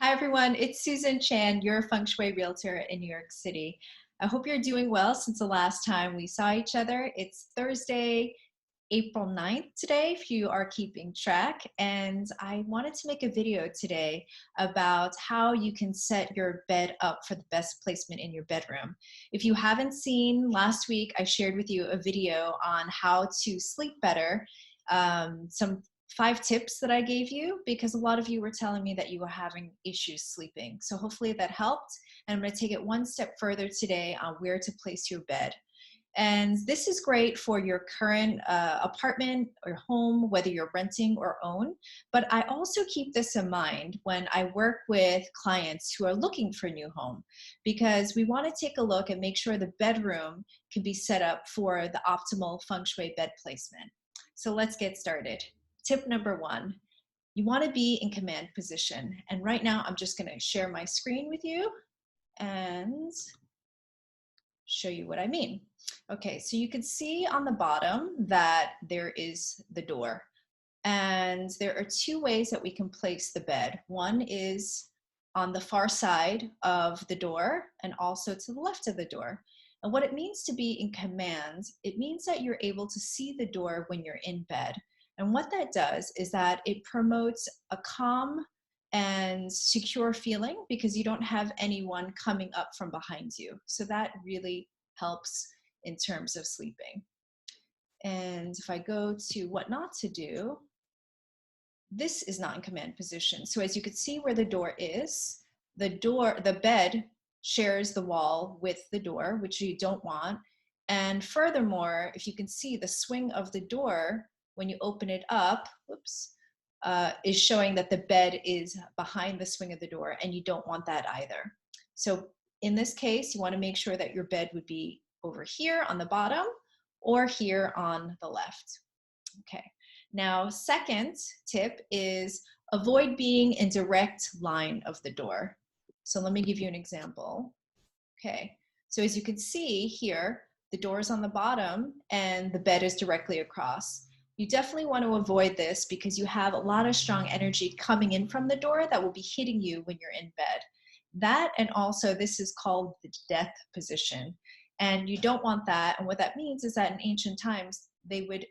Hi everyone, it's Susan Chan, your Feng Shui realtor in New York City. I hope you're doing well since the last time we saw each other. It's Thursday, April 9th today, if you are keeping track. And I wanted to make a video today about how you can set your bed up for the best placement in your bedroom. If you haven't seen, last week I shared with you a video on how to sleep better, some 5 tips that I gave you because a lot of you were telling me that you were having issues sleeping. So hopefully that helped. And I'm going to take it one step further today on where to place your bed. And this is great for your current apartment or home, whether you're renting or own. But I also keep this in mind when I work with clients who are looking for a new home, because we want to take a look and make sure the bedroom can be set up for the optimal feng shui bed placement. So let's get started. Tip number 1, you want to be in command position. And right now I'm just going to share my screen with you and show you what I mean. Okay, so you can see on the bottom that there is the door. And there are 2 ways that we can place the bed. One is on the far side of the door and also to the left of the door. And what it means to be in command, it means that you're able to see the door when you're in bed. And what that does is that it promotes a calm and secure feeling because you don't have anyone coming up from behind you. So that really helps in terms of sleeping. And if I go to what not to do, this is not in command position. So as you can see where the door is, the bed shares the wall with the door, which you don't want. And furthermore, if you can see the swing of the door, when you open it up, whoops, is showing that the bed is behind the swing of the door, and you don't want that either. So in this case, you want to make sure that your bed would be over here on the bottom or here on the left. Okay. Now, second tip is avoid being in direct line of the door. So let me give you an example. Okay. So as you can see here, the door is on the bottom and the bed is directly across. You definitely want to avoid this because you have a lot of strong energy coming in from the door that will be hitting you when you're in bed. That, and also this is called the death position. And you don't want that. And what that means is that in ancient times, they would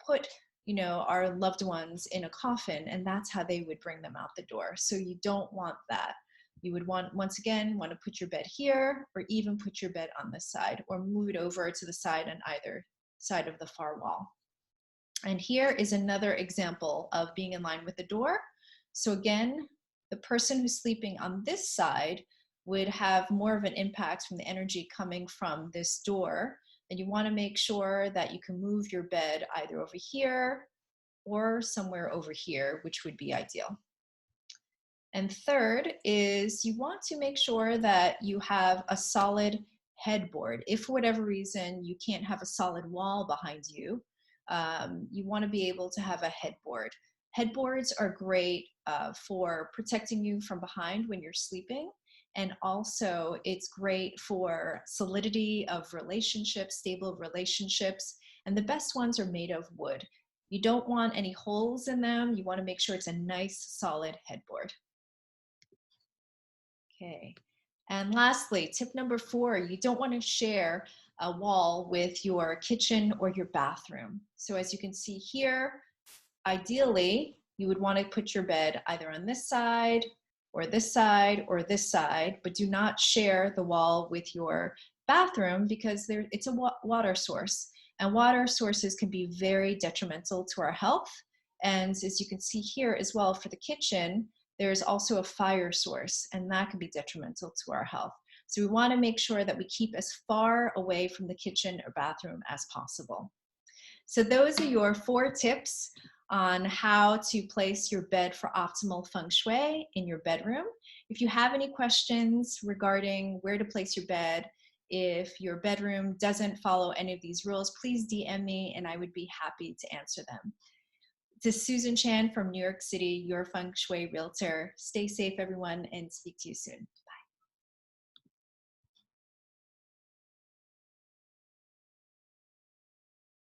put our loved ones in a coffin, and that's how they would bring them out the door. So you don't want that. You would once again, want to put your bed here, or even put your bed on this side, or move it over to the side on either side of the far wall. And here is another example of being in line with the door. So again, the person who's sleeping on this side would have more of an impact from the energy coming from this door. And you want to make sure that you can move your bed either over here or somewhere over here, which would be ideal. And third is you want to make sure that you have a solid headboard. If for whatever reason you can't have a solid wall behind you, you want to be able to have a headboard. Headboards are great for protecting you from behind when you're sleeping. And also it's great for solidity of relationships, stable relationships. And the best ones are made of wood. You don't want any holes in them. You want to make sure it's a nice, solid headboard. Okay. And lastly, tip number 4, you don't want to share a wall with your kitchen or your bathroom. So as you can see here, ideally, you would want to put your bed either on this side or this side or this side, but do not share the wall with your bathroom because it's a water source. And water sources can be very detrimental to our health. And as you can see here as well for the kitchen, there's also a fire source, and that can be detrimental to our health. So we want to make sure that we keep as far away from the kitchen or bathroom as possible. So those are your 4 tips on how to place your bed for optimal feng shui in your bedroom. If you have any questions regarding where to place your bed, if your bedroom doesn't follow any of these rules, please DM me and I would be happy to answer them. This is Susan Chan from New York City, your Feng Shui realtor. Stay safe, everyone, and speak to you soon.